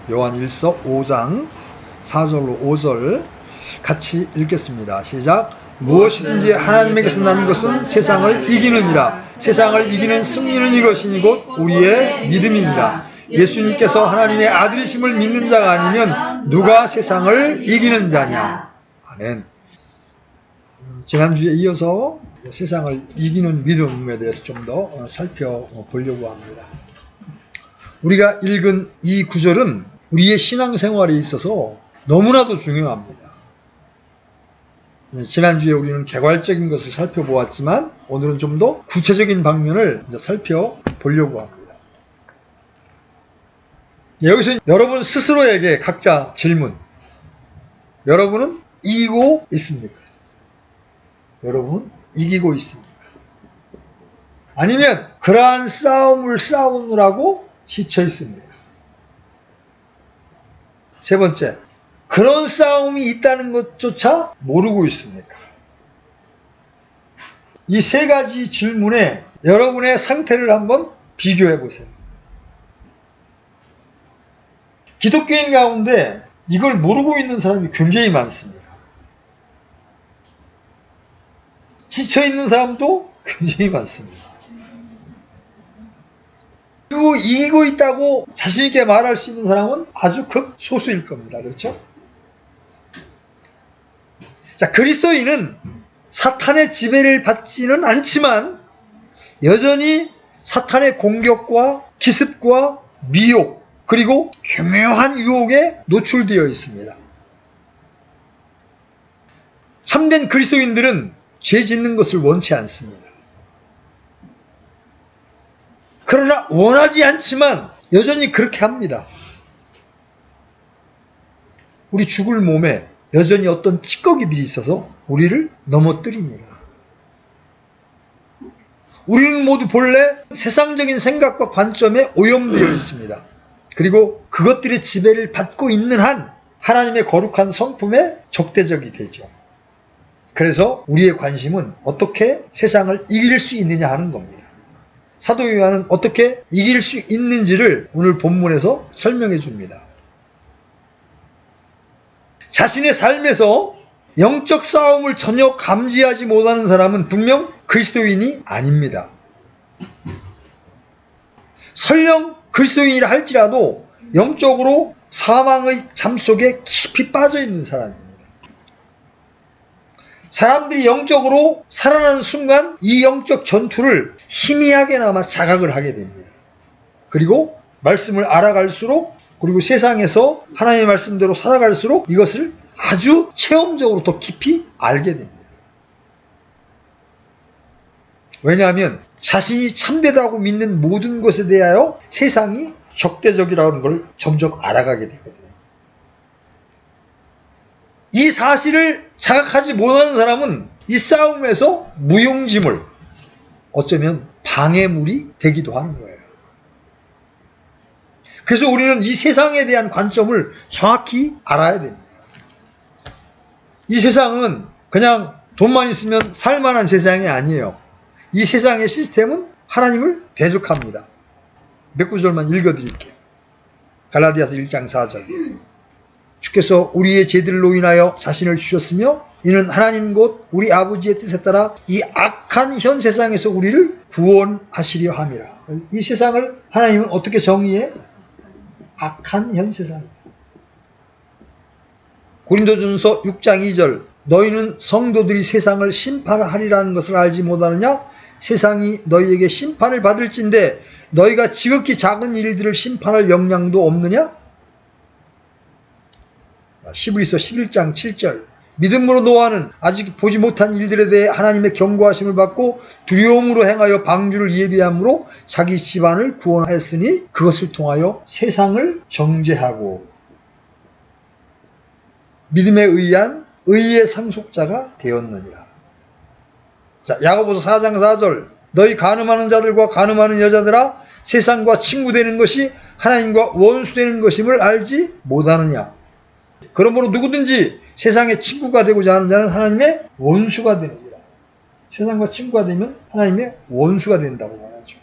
요한일서 5장 4절로 5절 같이 읽겠습니다. 시작. 무엇이든지 하나님에게서 난 것은 세상을 이기느니라. 세상을 이기는 승리는 이것이니 곧 우리의 믿음이니라. 예수님께서 하나님의 아들이심을 믿는 자가 아니면 누가 세상을 이기는 자냐. 아멘. 지난주에 이어서 세상을 이기는 믿음에 대해서 좀 더 살펴보려고 합니다. 우리가 읽은 이 구절은 우리의 신앙생활에 있어서 너무나도 중요합니다. 지난주에 우리는 개괄적인 것을 살펴보았지만 오늘은 좀 더 구체적인 방면을 살펴보려고 합니다. 여기서 여러분 스스로에게 각자 질문. 여러분은 이기고 있습니까? 여러분은 이기고 있습니까? 아니면 그러한 싸움을 싸우느라고 지쳐 있습니까? 세 번째, 그런 싸움이 있다는 것조차 모르고 있습니까? 이 세 가지 질문에 여러분의 상태를 한번 비교해 보세요. 기독교인 가운데 이걸 모르고 있는 사람이 굉장히 많습니다. 지쳐 있는 사람도 굉장히 많습니다. 그리고 이기고 있다고 자신있게 말할 수 있는 사람은 아주 극소수일 겁니다. 그렇죠? 자, 그리스도인은 사탄의 지배를 받지는 않지만 여전히 사탄의 공격과 기습과 미혹 그리고 교묘한 유혹에 노출되어 있습니다. 참된 그리스도인들은 죄 짓는 것을 원치 않습니다. 그러나 원하지 않지만 여전히 그렇게 합니다. 우리 죽을 몸에 여전히 어떤 찌꺼기들이 있어서 우리를 넘어뜨립니다. 우리는 모두 본래 세상적인 생각과 관점에 오염되어 있습니다. 그리고 그것들의 지배를 받고 있는 한 하나님의 거룩한 성품에 적대적이 되죠. 그래서 우리의 관심은 어떻게 세상을 이길 수 있느냐 하는 겁니다. 사도 요한은 어떻게 이길 수 있는지를 오늘 본문에서 설명해 줍니다. 자신의 삶에서 영적 싸움을 전혀 감지하지 못하는 사람은 분명 그리스도인이 아닙니다. 설령 그리스도인이라 할지라도 영적으로 사망의 잠 속에 깊이 빠져 있는 사람입니다. 사람들이 영적으로 살아나는 순간 이 영적 전투를 희미하게나마 자각을 하게 됩니다. 그리고 말씀을 알아갈수록 그리고 세상에서 하나님의 말씀대로 살아갈수록 이것을 아주 체험적으로 더 깊이 알게 됩니다. 왜냐하면 자신이 참되다고 믿는 모든 것에 대하여 세상이 적대적이라는 걸 점점 알아가게 되거든요. 이 사실을 자각하지 못하는 사람은 이 싸움에서 무용지물, 어쩌면 방해물이 되기도 하는 거예요. 그래서 우리는 이 세상에 대한 관점을 정확히 알아야 됩니다. 이 세상은 그냥 돈만 있으면 살만한 세상이 아니에요. 이 세상의 시스템은 하나님을 대적합니다. 몇 구절만 읽어드릴게요. 갈라디아서 1장 4절. 주께서 우리의 죄들로 인하여 자신을 주셨으며 이는 하나님 곧 우리 아버지의 뜻에 따라 이 악한 현 세상에서 우리를 구원하시려 함이라. 이 세상을 하나님은 어떻게 정의해? 악한 현 세상. 고린도전서 6장 2절. 너희는 성도들이 세상을 심판하리라는 것을 알지 못하느냐? 세상이 너희에게 심판을 받을진데 너희가 지극히 작은 일들을 심판할 역량도 없느냐? 히브리서 11장 7절. 믿음으로 노아는 아직 보지 못한 일들에 대해 하나님의 경고하심을 받고 두려움으로 행하여 방주를 예비함으로 자기 집안을 구원하였으니 그것을 통하여 세상을 정죄하고 믿음에 의한 의의 상속자가 되었느니라. 자, 야고보서 4장 4절. 너희 간음하는 자들과 간음하는 여자들아 세상과 친구되는 것이 하나님과 원수되는 것임을 알지 못하느냐. 그러므로 누구든지 세상의 친구가 되고자 하는 자는 하나님의 원수가 되느니라. 세상과 친구가 되면 하나님의 원수가 된다고 말하죠.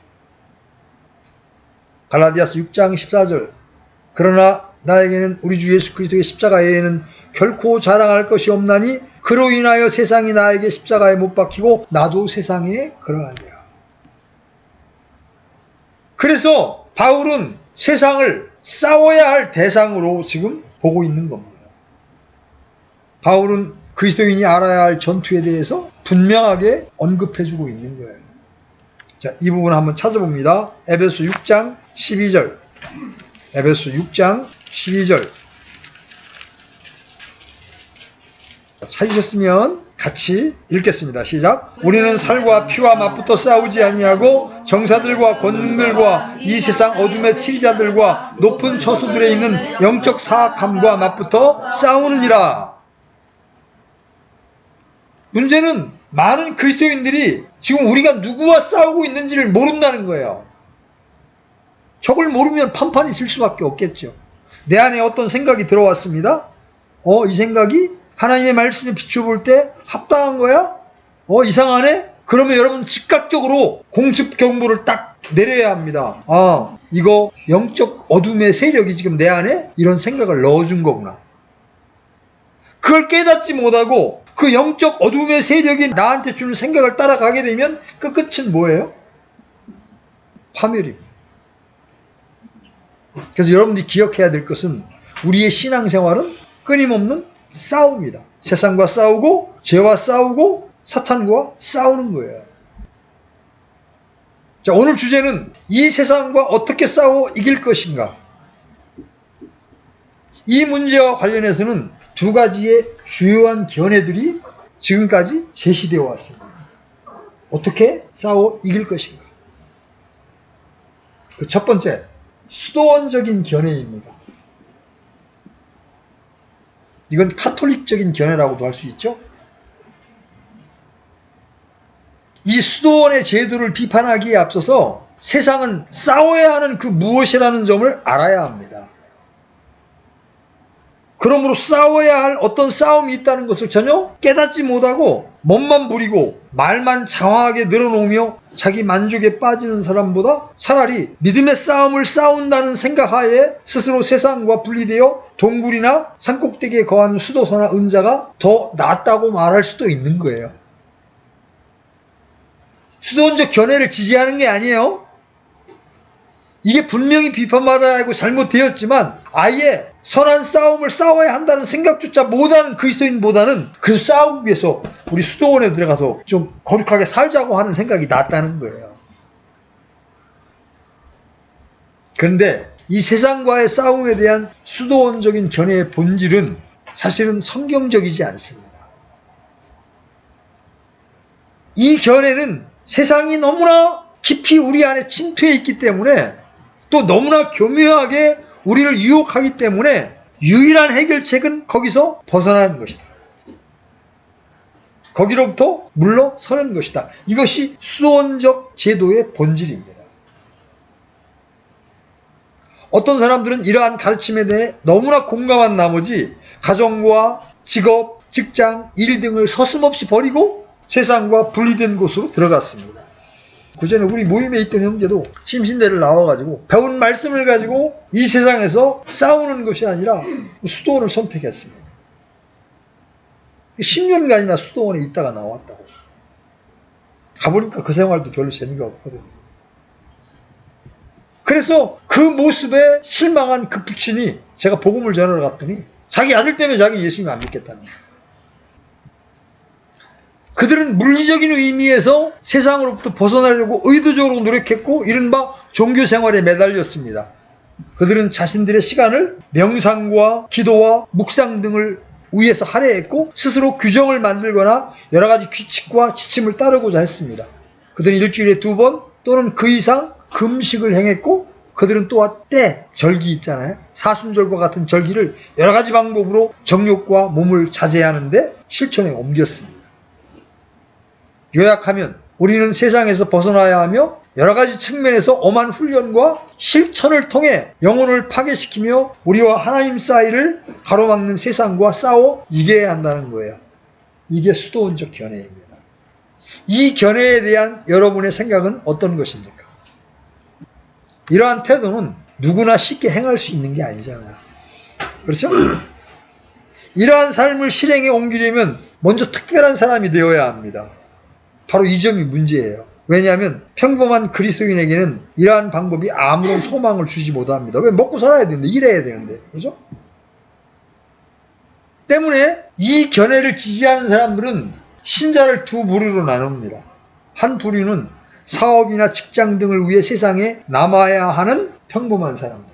갈라디아서 6장 14절. 그러나 나에게는 우리 주 예수 그리스도의 십자가 외에는 결코 자랑할 것이 없나니 그로 인하여 세상이 나에게 십자가에 못 박히고 나도 세상에 그러하니라. 그래서 바울은 세상을 싸워야 할 대상으로 지금 보고 있는 겁니다. 바울은 그리스도인이 알아야 할 전투에 대해서 분명하게 언급해주고 있는 거예요. 자, 이 부분 한번 찾아봅니다. 에베소 6장 12절. 에베소 6장 12절. 찾으셨으면 같이 읽겠습니다. 시작. 우리는 살과 피와 맞붙어 싸우지 아니하고 정사들과 권능들과 이 세상 어둠의 치리자들과 높은 처소들에 있는 영적 사악함과 맞붙어 싸우느니라. 문제는 많은 그리스도인들이 지금 우리가 누구와 싸우고 있는지를 모른다는 거예요. 저걸 모르면 판판이 질 수밖에 없겠죠. 내 안에 어떤 생각이 들어왔습니다. 이 생각이 하나님의 말씀에 비춰볼 때 합당한 거야? 이상하네? 그러면 여러분 즉각적으로 공습 경보를 딱 내려야 합니다. 이거 영적 어둠의 세력이 지금 내 안에 이런 생각을 넣어준 거구나. 그걸 깨닫지 못하고 그 영적 어둠의 세력이 나한테 주는 생각을 따라가게 되면 그 끝은 뭐예요? 파멸입니다. 그래서 여러분들이 기억해야 될 것은 우리의 신앙생활은 끊임없는 싸움이다. 세상과 싸우고 죄와 싸우고 사탄과 싸우는 거예요. 자, 오늘 주제는 이 세상과 어떻게 싸워 이길 것인가. 이 문제와 관련해서는 두 가지의 주요한 견해들이 지금까지 제시되어 왔습니다. 어떻게 싸워 이길 것인가. 그 첫 번째, 수도원적인 견해입니다. 이건 카톨릭적인 견해라고도 할 수 있죠. 이 수도원의 제도를 비판하기에 앞서서 세상은 싸워야 하는 그 무엇이라는 점을 알아야 합니다. 그러므로 싸워야 할 어떤 싸움이 있다는 것을 전혀 깨닫지 못하고 멋만 부리고 말만 장황하게 늘어놓으며 자기 만족에 빠지는 사람보다 차라리 믿음의 싸움을 싸운다는 생각하에 스스로 세상과 분리되어 동굴이나 산꼭대기에 거하는 수도사나 은자가 더 낫다고 말할 수도 있는 거예요. 수도원적 견해를 지지하는 게 아니에요. 이게 분명히 비판받아야 하고 잘못되었지만 아예 선한 싸움을 싸워야 한다는 생각조차 못하는 그리스도인보다는 그래서 싸우기 위해서 우리 수도원에 들어가서 좀 거룩하게 살자고 하는 생각이 낫다는 거예요. 그런데 이 세상과의 싸움에 대한 수도원적인 견해의 본질은 사실은 성경적이지 않습니다. 이 견해는 세상이 너무나 깊이 우리 안에 침투해 있기 때문에 또 너무나 교묘하게 우리를 유혹하기 때문에 유일한 해결책은 거기서 벗어나는 것이다. 거기로부터 물러서는 것이다. 이것이 수도원적 제도의 본질입니다. 어떤 사람들은 이러한 가르침에 대해 너무나 공감한 나머지 가정과 직업, 직장, 일 등을 서슴없이 버리고 세상과 분리된 곳으로 들어갔습니다. 그전에 우리 모임에 있던 형제도 심신대를 나와가지고 배운 말씀을 가지고 이 세상에서 싸우는 것이 아니라 수도원을 선택했습니다. 10년간이나 수도원에 있다가 나왔다고. 가보니까 그 생활도 별로 재미가 없거든요. 그래서 그 모습에 실망한 그 부친이 제가 복음을 전하러 갔더니 자기 아들 때문에 자기 예수님 안 믿겠다는 거예요. 그들은 물리적인 의미에서 세상으로부터 벗어나려고 의도적으로 노력했고 이른바 종교생활에 매달렸습니다. 그들은 자신들의 시간을 명상과 기도와 묵상 등을 위해서 할애했고 스스로 규정을 만들거나 여러 가지 규칙과 지침을 따르고자 했습니다. 그들은 일주일에 2번 또는 그 이상 금식을 행했고 그들은 또한 때, 절기 있잖아요. 사순절과 같은 절기를 여러 가지 방법으로 정욕과 몸을 자제하는데 실천에 옮겼습니다. 요약하면 우리는 세상에서 벗어나야 하며 여러 가지 측면에서 엄한 훈련과 실천을 통해 영혼을 파괴시키며 우리와 하나님 사이를 가로막는 세상과 싸워 이겨야 한다는 거예요. 이게 수도원적 견해입니다. 이 견해에 대한 여러분의 생각은 어떤 것입니까? 이러한 태도는 누구나 쉽게 행할 수 있는 게 아니잖아요. 그렇죠? 이러한 삶을 실행에 옮기려면 먼저 특별한 사람이 되어야 합니다. 바로 이 점이 문제예요. 왜냐하면 평범한 그리스도인에게는 이러한 방법이 아무런 소망을 주지 못합니다. 왜? 먹고 살아야 되는데, 일해야 되는데, 그렇죠? 때문에 이 견해를 지지하는 사람들은 신자를 두 부류로 나눕니다. 한 부류는 사업이나 직장 등을 위해 세상에 남아야 하는 평범한 사람들.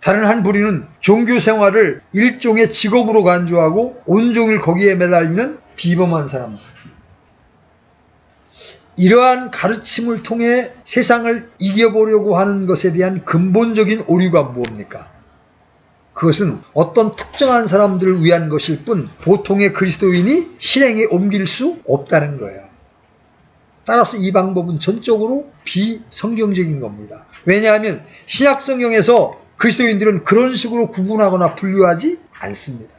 다른 한 부류는 종교 생활을 일종의 직업으로 간주하고 온종일 거기에 매달리는 비범한 사람들. 이러한 가르침을 통해 세상을 이겨보려고 하는 것에 대한 근본적인 오류가 무엇입니까? 그것은 어떤 특정한 사람들을 위한 것일 뿐 보통의 그리스도인이 실행에 옮길 수 없다는 거예요. 따라서 이 방법은 전적으로 비성경적인 겁니다. 왜냐하면 신약 성경에서 그리스도인들은 그런 식으로 구분하거나 분류하지 않습니다.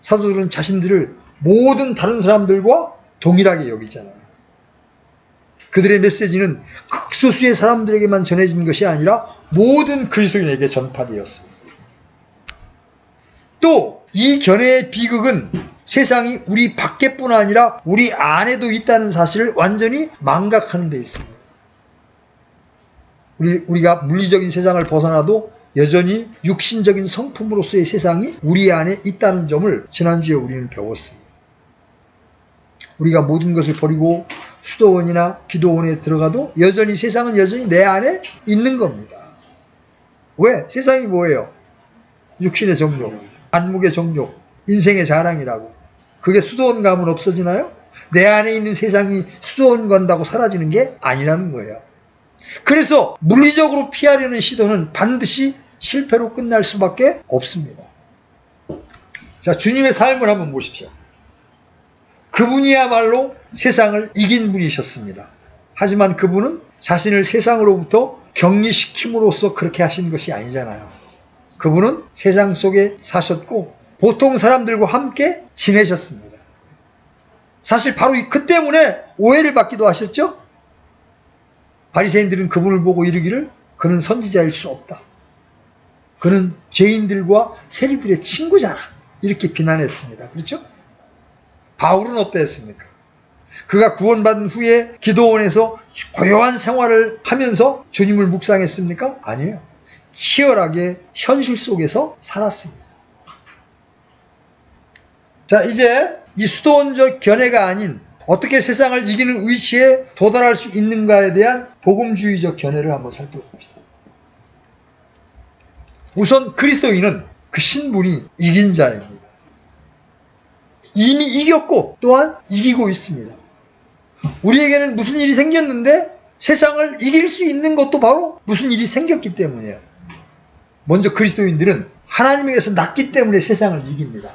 사도들은 자신들을 모든 다른 사람들과 동일하게 여기잖아요. 그들의 메시지는 극소수의 사람들에게만 전해진 것이 아니라 모든 그리스도인에게 전파되었습니다. 또 이 견해의 비극은 세상이 우리 밖에뿐 아니라 우리 안에도 있다는 사실을 완전히 망각하는 데 있습니다. 우리가 물리적인 세상을 벗어나도 여전히 육신적인 성품으로서의 세상이 우리 안에 있다는 점을 지난주에 우리는 배웠습니다. 우리가 모든 것을 버리고 수도원이나 기도원에 들어가도 여전히 세상은 여전히 내 안에 있는 겁니다. 왜? 세상이 뭐예요? 육신의 정욕, 안목의 정욕, 인생의 자랑이라고. 그게 수도원 가면 없어지나요? 내 안에 있는 세상이 수도원 간다고 사라지는 게 아니라는 거예요. 그래서 물리적으로 피하려는 시도는 반드시 실패로 끝날 수밖에 없습니다. 자, 주님의 삶을 한번 보십시오. 그분이야말로 세상을 이긴 분이셨습니다. 하지만 그분은 자신을 세상으로부터 격리시킴으로써 그렇게 하신 것이 아니잖아요. 그분은 세상 속에 사셨고 보통 사람들과 함께 지내셨습니다. 사실 바로 그 때문에 오해를 받기도 하셨죠? 바리새인들은 그분을 보고 이르기를 그는 선지자일 수 없다. 그는 죄인들과 세리들의 친구잖아. 이렇게 비난했습니다. 그렇죠? 바울은 어땠습니까? 그가 구원받은 후에 기도원에서 고요한 생활을 하면서 주님을 묵상했습니까? 아니에요. 치열하게 현실 속에서 살았습니다. 자, 이제 이 수도원적 견해가 아닌 어떻게 세상을 이기는 위치에 도달할 수 있는가에 대한 복음주의적 견해를 한번 살펴봅시다. 우선 그리스도인은 그 신분이 이긴 자입니다. 이미 이겼고 또한 이기고 있습니다. 우리에게는 무슨 일이 생겼는데 세상을 이길 수 있는 것도 바로 무슨 일이 생겼기 때문이에요. 먼저 그리스도인들은 하나님에게서 났기 때문에 세상을 이깁니다.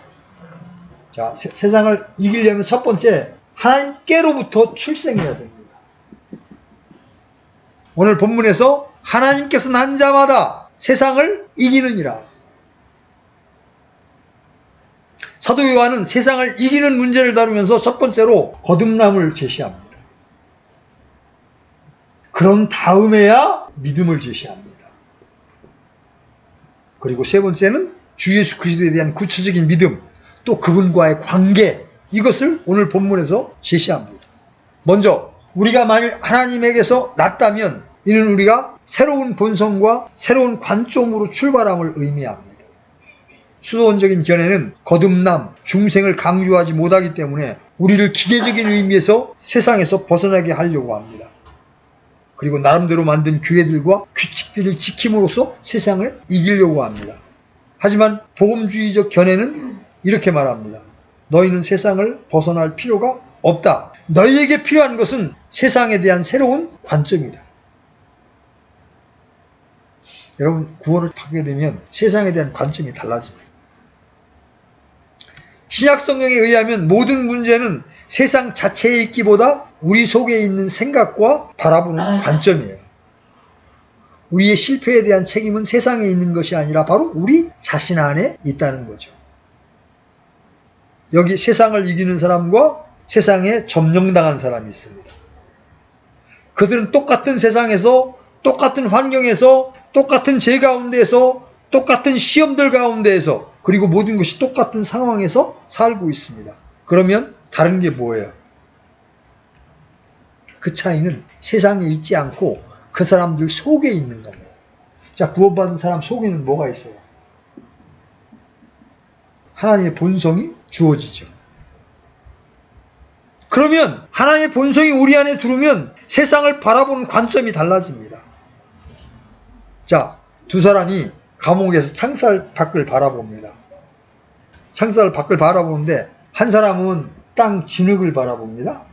자, 세상을 이기려면 첫 번째 하나님께로부터 출생해야 됩니다. 오늘 본문에서 하나님께서 난 자마다 세상을 이기느니라. 사도 요한은 세상을 이기는 문제를 다루면서 첫 번째로 거듭남을 제시합니다. 그런 다음에야 믿음을 제시합니다. 그리고 세 번째는 주 예수 그리스도에 대한 구체적인 믿음, 또 그분과의 관계, 이것을 오늘 본문에서 제시합니다. 먼저 우리가 만일 하나님에게서 났다면 이는 우리가 새로운 본성과 새로운 관점으로 출발함을 의미합니다. 수도원적인 견해는 거듭남, 중생을 강조하지 못하기 때문에 우리를 기계적인 의미에서 세상에서 벗어나게 하려고 합니다. 그리고 나름대로 만든 규례들과 규칙들을 지킴으로써 세상을 이기려고 합니다. 하지만 복음주의적 견해는 이렇게 말합니다. 너희는 세상을 벗어날 필요가 없다. 너희에게 필요한 것은 세상에 대한 새로운 관점이다. 여러분, 구원을 받게 되면 세상에 대한 관점이 달라집니다. 신약 성경에 의하면 모든 문제는 세상 자체에 있기보다 우리 속에 있는 생각과 바라보는 관점이에요. 우리의 실패에 대한 책임은 세상에 있는 것이 아니라 바로 우리 자신 안에 있다는 거죠. 여기 세상을 이기는 사람과 세상에 점령당한 사람이 있습니다. 그들은 똑같은 세상에서, 똑같은 환경에서, 똑같은 죄 가운데에서 똑같은 시험들 가운데에서 그리고 모든 것이 똑같은 상황에서 살고 있습니다. 그러면 다른 게 뭐예요? 그 차이는 세상에 있지 않고 그 사람들 속에 있는 겁니다. 자, 구원받은 사람 속에는 뭐가 있어요? 하나님의 본성이 주어지죠. 그러면 하나님의 본성이 우리 안에 들어오면 세상을 바라보는 관점이 달라집니다. 자, 두 사람이 감옥에서 창살 밖을 바라봅니다. 창살 밖을 바라보는데 한 사람은 땅 진흙을 바라봅니다.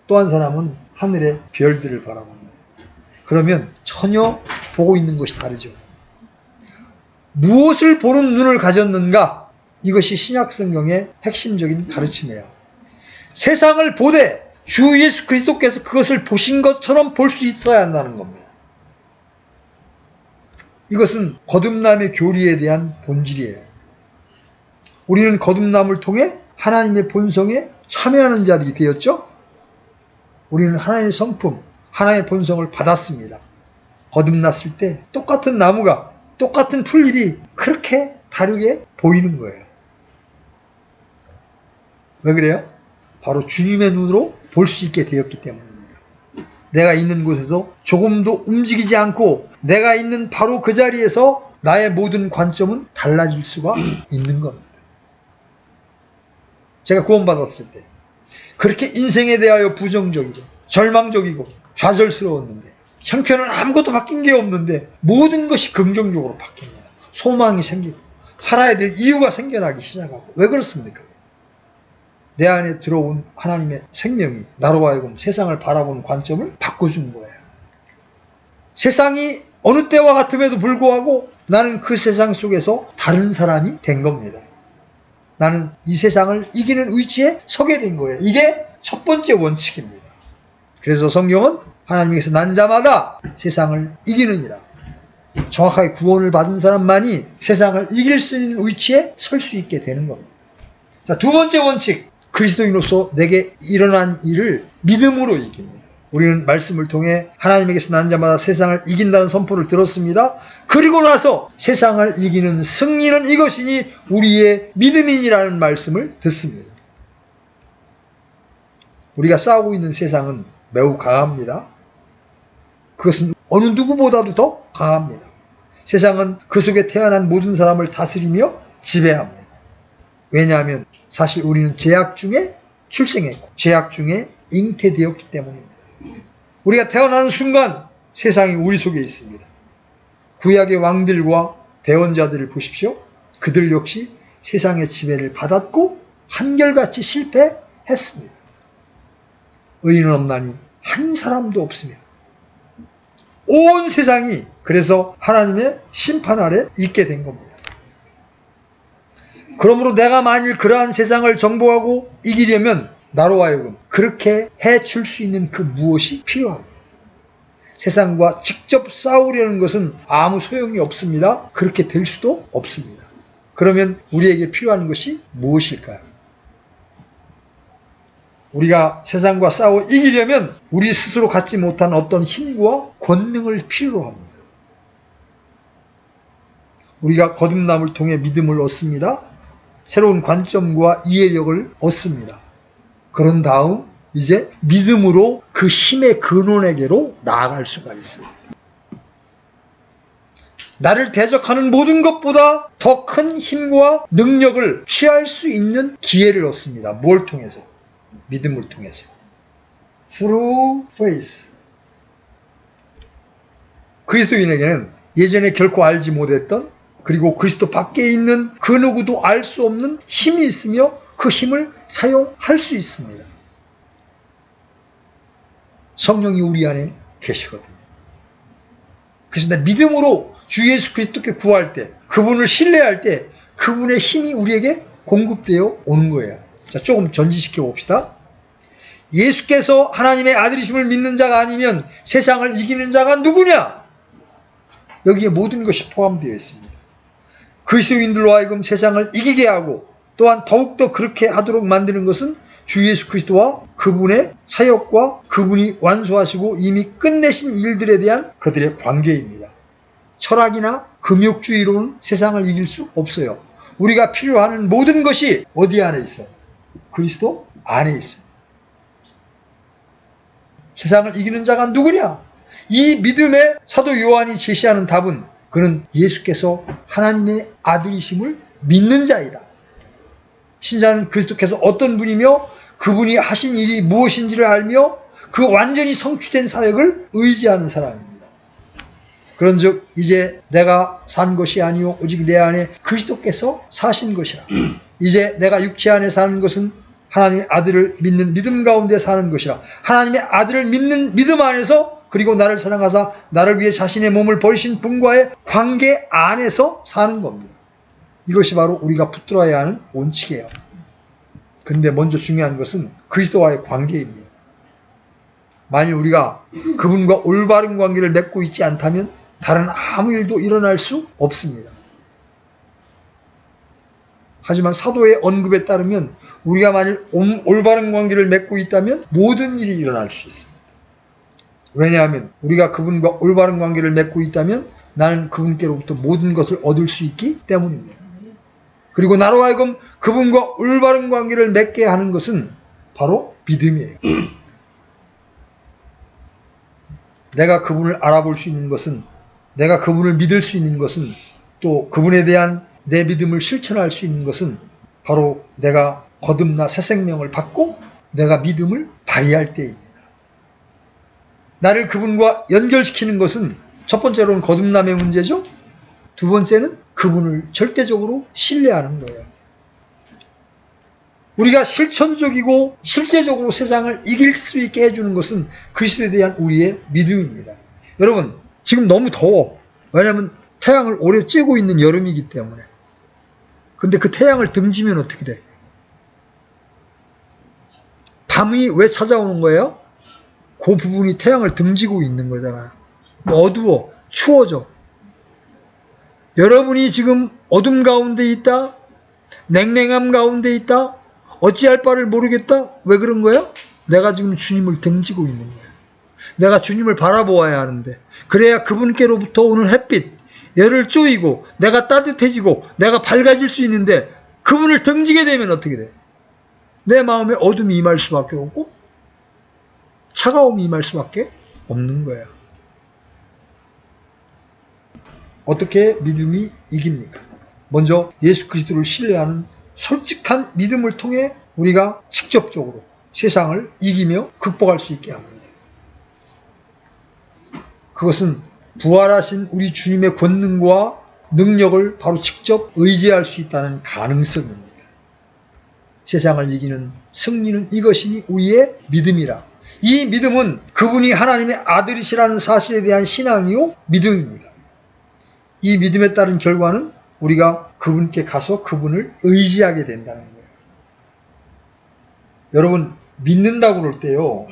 또 한 사람은 하늘의 별들을 바라봅니다. 그러면 전혀 보고 있는 것이 다르죠. 무엇을 보는 눈을 가졌는가? 이것이 신약성경의 핵심적인 가르침이에요. 세상을 보되 주 예수 그리스도께서 그것을 보신 것처럼 볼 수 있어야 한다는 겁니다. 이것은 거듭남의 교리에 대한 본질이에요. 우리는 거듭남을 통해 하나님의 본성에 참여하는 자들이 되었죠. 우리는 하나님의 성품, 하나님의 본성을 받았습니다. 거듭났을 때 똑같은 나무가, 똑같은 풀잎이 그렇게 다르게 보이는 거예요. 왜 그래요? 바로 주님의 눈으로 볼 수 있게 되었기 때문입니다. 내가 있는 곳에서 조금도 움직이지 않고 내가 있는 바로 그 자리에서 나의 모든 관점은 달라질 수가 있는 겁니다. 제가 구원받았을 때 그렇게 인생에 대하여 부정적이고 절망적이고 좌절스러웠는데 형편은 아무것도 바뀐 게 없는데 모든 것이 긍정적으로 바뀝니다. 소망이 생기고 살아야 될 이유가 생겨나기 시작하고. 왜 그렇습니까? 내 안에 들어온 하나님의 생명이 나로 하여금 세상을 바라보는 관점을 바꿔준 거예요. 세상이 어느 때와 같음에도 불구하고 나는 그 세상 속에서 다른 사람이 된 겁니다. 나는 이 세상을 이기는 위치에 서게 된 거예요. 이게 첫 번째 원칙입니다. 그래서 성경은 하나님께서 난 자마다 세상을 이기느니라. 정확하게 구원을 받은 사람만이 세상을 이길 수 있는 위치에 설 수 있게 되는 겁니다. 자, 두 번째 원칙. 그리스도인으로서 내게 일어난 일을 믿음으로 이깁니다. 우리는 말씀을 통해 하나님에게서 난 자마다 세상을 이긴다는 선포를 들었습니다. 그리고 나서 세상을 이기는 승리는 이것이니 우리의 믿음이니라는 말씀을 듣습니다. 우리가 싸우고 있는 세상은 매우 강합니다. 그것은 어느 누구보다도 더 강합니다. 세상은 그 속에 태어난 모든 사람을 다스리며 지배합니다. 왜냐하면 사실 우리는 죄악 중에 출생했고 죄악 중에 잉태되었기 때문입니다. 우리가 태어나는 순간 세상이 우리 속에 있습니다. 구약의 왕들과 대원자들을 보십시오. 그들 역시 세상의 지배를 받았고 한결같이 실패했습니다. 의인은 없나니 한 사람도 없으며 온 세상이 그래서 하나님의 심판 아래 있게 된 겁니다. 그러므로 내가 만일 그러한 세상을 정복하고 이기려면 나로 하여금 그렇게 해줄 수 있는 그 무엇이 필요합니다. 세상과 직접 싸우려는 것은 아무 소용이 없습니다. 그렇게 될 수도 없습니다. 그러면 우리에게 필요한 것이 무엇일까요? 우리가 세상과 싸워 이기려면 우리 스스로 갖지 못한 어떤 힘과 권능을 필요로 합니다. 우리가 거듭남을 통해 믿음을 얻습니다. 새로운 관점과 이해력을 얻습니다. 그런 다음 이제 믿음으로 그 힘의 근원에게로 나아갈 수가 있습니다. 나를 대적하는 모든 것보다 더 큰 힘과 능력을 취할 수 있는 기회를 얻습니다. 뭘 통해서? 믿음을 통해서. Through faith. 그리스도인에게는 예전에 결코 알지 못했던 그리고 그리스도 밖에 있는 그 누구도 알 수 없는 힘이 있으며 그 힘을 사용할 수 있습니다. 성령이 우리 안에 계시거든요. 그래서 내 믿음으로 주 예수 그리스도께 구할 때, 그분을 신뢰할 때 그분의 힘이 우리에게 공급되어 오는 거예요. 자, 조금 전지시켜 봅시다. 예수께서 하나님의 아들이심을 믿는 자가 아니면 세상을 이기는 자가 누구냐? 여기에 모든 것이 포함되어 있습니다. 그리스도인들로 하여금 세상을 이기게 하고 또한 더욱더 그렇게 하도록 만드는 것은 주 예수 그리스도와 그분의 사역과 그분이 완수하시고 이미 끝내신 일들에 대한 그들의 관계입니다. 철학이나 그 금욕주의로는 세상을 이길 수 없어요. 우리가 필요하는 모든 것이 어디 안에 있어? 그리스도 안에 있습니다. 세상을 이기는 자가 누구냐? 이 믿음의 사도 요한이 제시하는 답은 그는 예수께서 하나님의 아들이심을 믿는 자이다. 신자는 그리스도께서 어떤 분이며 그분이 하신 일이 무엇인지를 알며 그 완전히 성취된 사역을 의지하는 사람입니다. 그런즉 이제 내가 산 것이 아니요 오직 내 안에 그리스도께서 사신 것이라. 이제 내가 육체 안에 사는 것은 하나님의 아들을 믿는 믿음 가운데 사는 것이라. 하나님의 아들을 믿는 믿음 안에서 그리고 나를 사랑하사 나를 위해 자신의 몸을 버리신 분과의 관계 안에서 사는 겁니다. 이것이 바로 우리가 붙들어야 하는 원칙이에요. 근데 먼저 중요한 것은 그리스도와의 관계입니다. 만일 우리가 그분과 올바른 관계를 맺고 있지 않다면 다른 아무 일도 일어날 수 없습니다. 하지만 사도의 언급에 따르면 우리가 만일 올바른 관계를 맺고 있다면 모든 일이 일어날 수 있습니다. 왜냐하면 우리가 그분과 올바른 관계를 맺고 있다면 나는 그분께로부터 모든 것을 얻을 수 있기 때문입니다. 그리고 나로 하여금 그분과 올바른 관계를 맺게 하는 것은 바로 믿음이에요. 내가 그분을 알아볼 수 있는 것은, 내가 그분을 믿을 수 있는 것은, 또 그분에 대한 내 믿음을 실천할 수 있는 것은 바로 내가 거듭나 새 생명을 받고 내가 믿음을 발휘할 때입니다. 나를 그분과 연결시키는 것은 첫 번째로는 거듭남의 문제죠. 두 번째는 그분을 절대적으로 신뢰하는 거예요. 우리가 실천적이고 실제적으로 세상을 이길 수 있게 해주는 것은 그리스도에 대한 우리의 믿음입니다. 여러분, 지금 너무 더워. 왜냐하면 태양을 오래 쬐고 있는 여름이기 때문에. 근데 그 태양을 등지면 어떻게 돼? 밤이 왜 찾아오는 거예요? 그 부분이 태양을 등지고 있는 거잖아요. 어두워, 추워져. 여러분이 지금 어둠 가운데 있다? 냉랭함 가운데 있다? 어찌할 바를 모르겠다? 왜 그런 거야? 내가 지금 주님을 등지고 있는 거야. 내가 주님을 바라보아야 하는데, 그래야 그분께로부터 오는 햇빛, 열을 쪼이고 내가 따뜻해지고 내가 밝아질 수 있는데, 그분을 등지게 되면 어떻게 돼? 내 마음에 어둠이 임할 수밖에 없고 차가움이 임할 수밖에 없는 거야. 어떻게 믿음이 이깁니까? 먼저 예수 그리스도를 신뢰하는 솔직한 믿음을 통해 우리가 직접적으로 세상을 이기며 극복할 수 있게 합니다. 그것은 부활하신 우리 주님의 권능과 능력을 바로 직접 의지할 수 있다는 가능성입니다. 세상을 이기는 승리는 이것이니 우리의 믿음이라. 이 믿음은 그분이 하나님의 아들이시라는 사실에 대한 신앙이요 믿음입니다. 이 믿음에 따른 결과는 우리가 그분께 가서 그분을 의지하게 된다는 거예요. 여러분, 믿는다고 그럴 때요,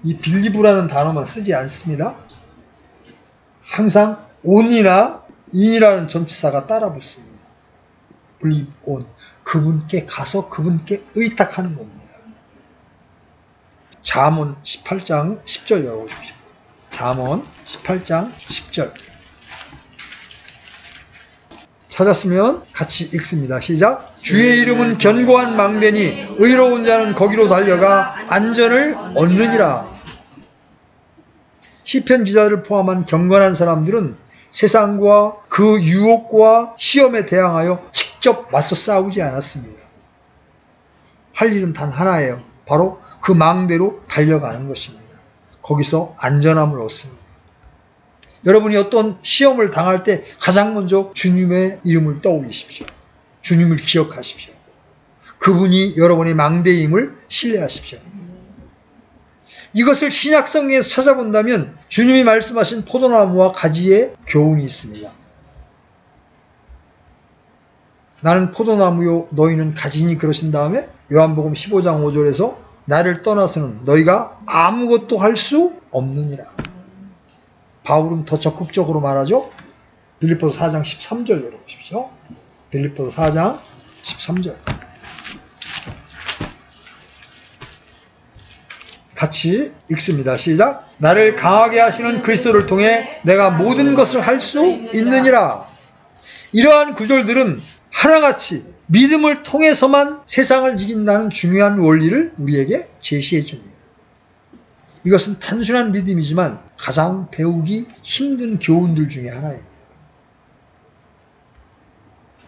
이 빌리브라는 단어만 쓰지 않습니다. 항상 on이나 in이라는 전치사가 따라 붙습니다. believe on. 그분께 가서 그분께 의탁하는 겁니다. 잠언 18장 10절 열어보십시오. 잠언 18장 10절. 찾았으면 같이 읽습니다. 시작. 주의 이름은 견고한 망대니 의로운 자는 거기로 달려가 안전을 얻느니라. 시편 기자들을 포함한 경건한 사람들은 세상과 그 유혹과 시험에 대항하여 직접 맞서 싸우지 않았습니다. 할 일은 단 하나예요. 바로 그 망대로 달려가는 것입니다. 거기서 안전함을 얻습니다. 여러분이 어떤 시험을 당할 때 가장 먼저 주님의 이름을 떠올리십시오. 주님을 기억하십시오. 그분이 여러분의 망대임을 신뢰하십시오. 이것을 신약성경에서 찾아본다면 주님이 말씀하신 포도나무와 가지에 교훈이 있습니다. 나는 포도나무요 너희는 가지니 그러신 다음에 요한복음 15장 5절에서 나를 떠나서는 너희가 아무것도 할 수 없느니라. 바울은 더 적극적으로 말하죠. 빌립보서 4장 13절 열어보십시오. 빌립보서 4장 13절. 같이 읽습니다. 시작. 나를 강하게 하시는 그리스도를 통해 내가 모든 것을 할 수 있느니라. 이러한 구절들은 하나같이 믿음을 통해서만 세상을 이긴다는 중요한 원리를 우리에게 제시해 줍니다. 이것은 단순한 믿음이지만 가장 배우기 힘든 교훈들 중에 하나입니다.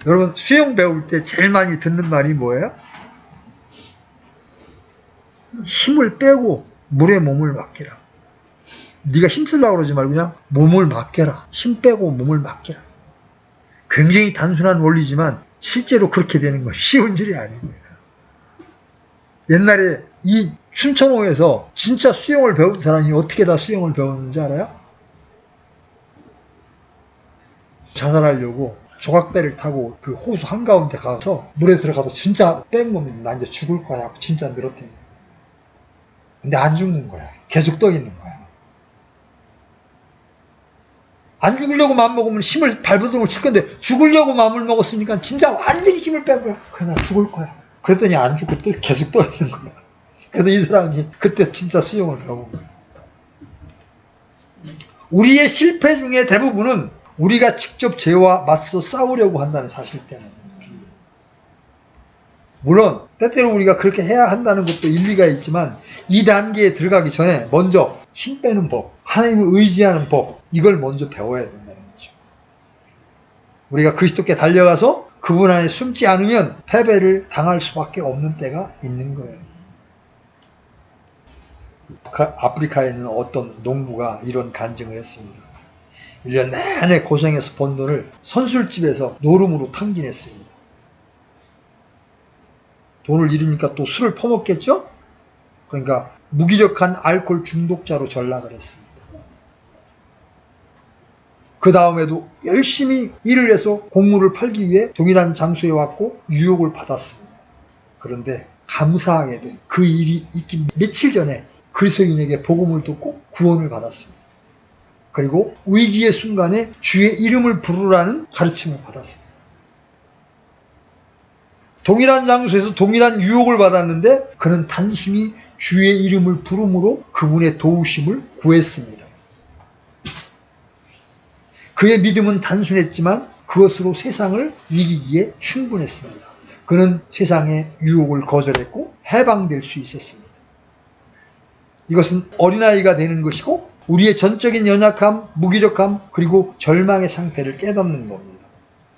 여러분, 수영 배울 때 제일 많이 듣는 말이 뭐예요? 힘을 빼고 물에 몸을 맡겨라. 네가 힘쓰려고 그러지 말고 그냥 몸을 맡겨라. 힘 빼고 몸을 맡겨라. 굉장히 단순한 원리지만 실제로 그렇게 되는 건 쉬운 일이 아닙니다. 옛날에 이 춘천호에서 진짜 수영을 배운 사람이 어떻게 다 수영을 배웠는지 알아요? 자살하려고 조각배를 타고 그 호수 한가운데 가서 물에 들어가서 진짜 뺀 겁니다. 나 이제 죽을 거야 하고 진짜 늘어뜨린 거야. 근데 안 죽는 거야. 계속 떠 있는 거야. 안 죽으려고 마음먹으면 힘을 발버둥을 칠 건데 죽으려고 마음을 먹었으니까 진짜 완전히 힘을 뺀 거야. 그래, 나 죽을 거야. 그랬더니 안 죽고 또 계속 떠 있는 거야. 그래서 이 사람이 그때 진짜 수영을 배운 거야. 우리의 실패 중에 대부분은 우리가 직접 죄와 맞서 싸우려고 한다는 사실 때문입니다. 물론 때때로 우리가 그렇게 해야 한다는 것도 일리가 있지만 이 단계에 들어가기 전에 먼저 힘 빼는 법, 하나님을 의지하는 법, 이걸 먼저 배워야 된다는 거죠. 우리가 그리스도께 달려가서 그분 안에 숨지 않으면 패배를 당할 수밖에 없는 때가 있는 거예요. 아프리카에 있는 어떤 농부가 이런 간증을 했습니다. 1년 내내 고생해서 번 돈을 선술집에서 노름으로 탕진했습니다. 돈을 잃으니까 또 술을 퍼먹겠죠? 그러니까 무기력한 알코올 중독자로 전락을 했습니다. 그 다음에도 열심히 일을 해서 곡물을 팔기 위해 동일한 장소에 왔고 유혹을 받았습니다. 그런데 감사하게도 그 일이 있기 며칠 전에 그리스도인에게 복음을 듣고 구원을 받았습니다. 그리고 위기의 순간에 주의 이름을 부르라는 가르침을 받았습니다. 동일한 장소에서 동일한 유혹을 받았는데 그는 단순히 주의 이름을 부름으로 그분의 도우심을 구했습니다. 그의 믿음은 단순했지만 그것으로 세상을 이기기에 충분했습니다. 그는 세상의 유혹을 거절했고 해방될 수 있었습니다. 이것은 어린아이가 되는 것이고 우리의 전적인 연약함, 무기력함, 그리고 절망의 상태를 깨닫는 겁니다.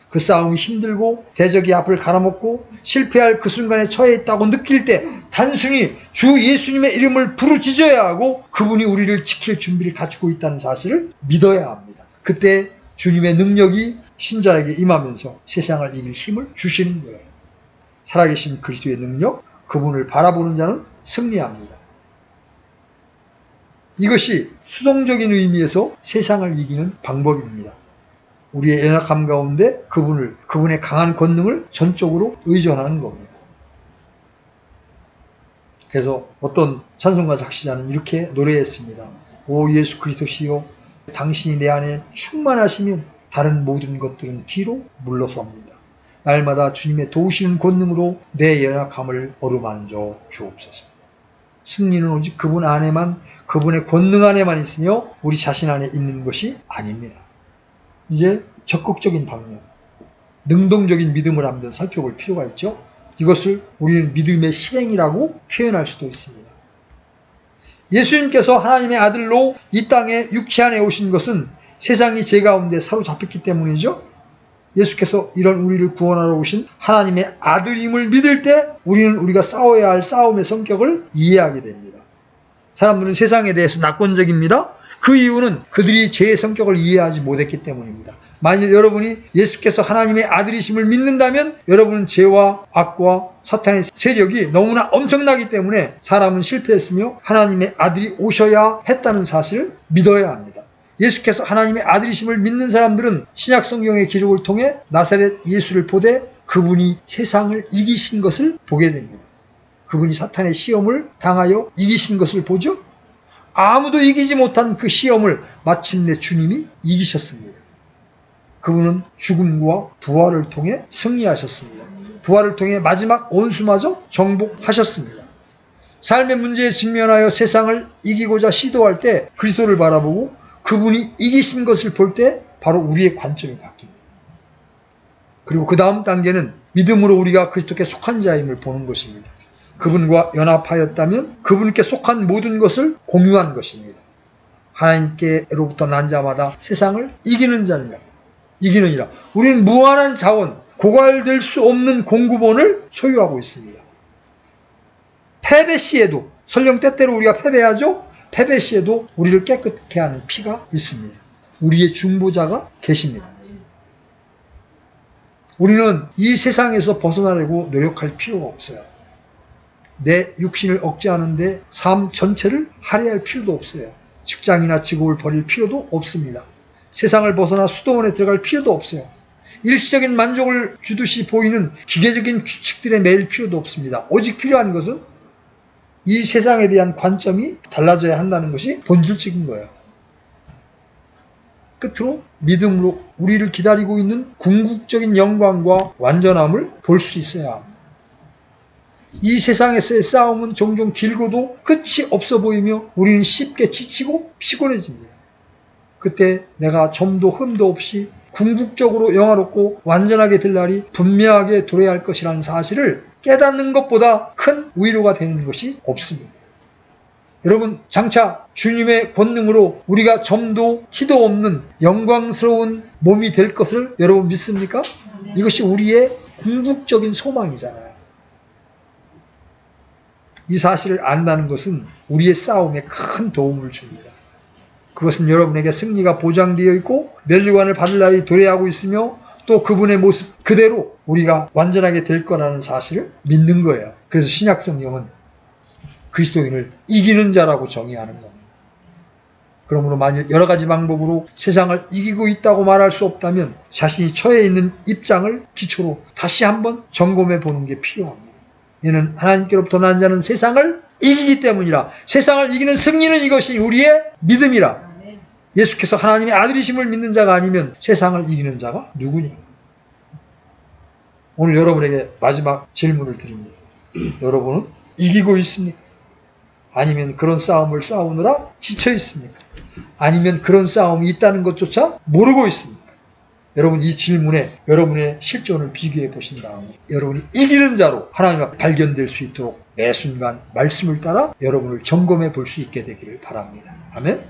그 싸움이 힘들고 대적이 앞을 갈아먹고 실패할 그 순간에 처해 있다고 느낄 때 단순히 주 예수님의 이름을 부르짖어야 하고 그분이 우리를 지킬 준비를 갖추고 있다는 사실을 믿어야 합니다. 그때 주님의 능력이 신자에게 임하면서 세상을 이길 힘을 주시는 거예요. 살아계신 그리스도의 능력, 그분을 바라보는 자는 승리합니다. 이것이 수동적인 의미에서 세상을 이기는 방법입니다. 우리의 연약함 가운데 그분의 강한 권능을 전적으로 의존하는 겁니다. 그래서 어떤 찬송가 작시자는 이렇게 노래했습니다. 오 예수 그리스도시여, 당신이 내 안에 충만하시면 다른 모든 것들은 뒤로 물러섭니다. 날마다 주님의 도우시는 권능으로 내 연약함을 어루만져 주옵소서. 승리는 오직 그분 안에만, 그분의 권능 안에만 있으며 우리 자신 안에 있는 것이 아닙니다. 이제 적극적인 방법, 능동적인 믿음을 한번 살펴볼 필요가 있죠. 이것을 우리는 믿음의 실행이라고 표현할 수도 있습니다. 예수님께서 하나님의 아들로 이 땅에 육체 안에 오신 것은 세상이 죄 가운데 사로잡혔기 때문이죠. 예수께서 이런 우리를 구원하러 오신 하나님의 아들임을 믿을 때 우리는 우리가 싸워야 할 싸움의 성격을 이해하게 됩니다. 사람들은 세상에 대해서 낙관적입니다. 그 이유는 그들이 죄의 성격을 이해하지 못했기 때문입니다. 만일 여러분이 예수께서 하나님의 아들이심을 믿는다면 여러분은 죄와 악과 사탄의 세력이 너무나 엄청나기 때문에 사람은 실패했으며 하나님의 아들이 오셔야 했다는 사실을 믿어야 합니다. 예수께서 하나님의 아들이심을 믿는 사람들은 신약 성경의 기록을 통해 나사렛 예수를 보되 그분이 세상을 이기신 것을 보게 됩니다. 그분이 사탄의 시험을 당하여 이기신 것을 보죠. 아무도 이기지 못한 그 시험을 마침내 주님이 이기셨습니다. 그분은 죽음과 부활을 통해 승리하셨습니다. 부활을 통해 마지막 원수마저 정복하셨습니다. 삶의 문제에 직면하여 세상을 이기고자 시도할 때 그리스도를 바라보고 그분이 이기신 것을 볼 때 바로 우리의 관점이 바뀝니다. 그리고 그 다음 단계는 믿음으로 우리가 그리스도께 속한 자임을 보는 것입니다. 그분과 연합하였다면 그분께 속한 모든 것을 공유한 것입니다. 하나님께로부터 난 자마다 세상을 이기는 자니라. 이기느니라. 우리는 무한한 자원, 고갈될 수 없는 공급원을 소유하고 있습니다. 패배 시에도, 설령 때때로 우리가 패배하죠? 패배 시에도 우리를 깨끗게 하는 피가 있습니다. 우리의 중보자가 계십니다. 우리는 이 세상에서 벗어나려고 노력할 필요가 없어요. 내 육신을 억제하는데 삶 전체를 할애할 필요도 없어요. 직장이나 직업을 버릴 필요도 없습니다. 세상을 벗어나 수도원에 들어갈 필요도 없어요. 일시적인 만족을 주듯이 보이는 기계적인 규칙들에 매일 필요도 없습니다. 오직 필요한 것은 이 세상에 대한 관점이 달라져야 한다는 것이 본질적인 거예요. 끝으로 믿음으로 우리를 기다리고 있는 궁극적인 영광과 완전함을 볼 수 있어야 합니다. 이 세상에서의 싸움은 종종 길고도 끝이 없어 보이며 우리는 쉽게 지치고 피곤해집니다. 그때 내가 점도 흠도 없이 궁극적으로 영화롭고 완전하게 될 날이 분명하게 도래할 것이라는 사실을 깨닫는 것보다 큰 위로가 되는 것이 없습니다. 여러분, 장차 주님의 권능으로 우리가 점도 티도 없는 영광스러운 몸이 될 것을 여러분 믿습니까? 이것이 우리의 궁극적인 소망이잖아요. 이 사실을 안다는 것은 우리의 싸움에 큰 도움을 줍니다. 그것은 여러분에게 승리가 보장되어 있고 면류관을 받을 날이 도래하고 있으며 또 그분의 모습 그대로 우리가 완전하게 될 거라는 사실을 믿는 거예요. 그래서 신약 성경은 그리스도인을 이기는 자라고 정의하는 겁니다. 그러므로 만일 여러 가지 방법으로 세상을 이기고 있다고 말할 수 없다면 자신이 처해 있는 입장을 기초로 다시 한번 점검해 보는 게 필요합니다. 이는 하나님께로부터 난 자는 세상을 이기기 때문이라. 세상을 이기는 승리는 이것이 우리의 믿음이라. 예수께서 하나님의 아들이심을 믿는 자가 아니면 세상을 이기는 자가 누구냐? 오늘 여러분에게 마지막 질문을 드립니다. 여러분은 이기고 있습니까? 아니면 그런 싸움을 싸우느라 지쳐 있습니까? 아니면 그런 싸움이 있다는 것조차 모르고 있습니까? 여러분, 이 질문에 여러분의 실존을 비교해 보신 다음에 여러분이 이기는 자로 하나님 앞에 발견될 수 있도록 매 순간 말씀을 따라 여러분을 점검해 볼 수 있게 되기를 바랍니다. 아멘.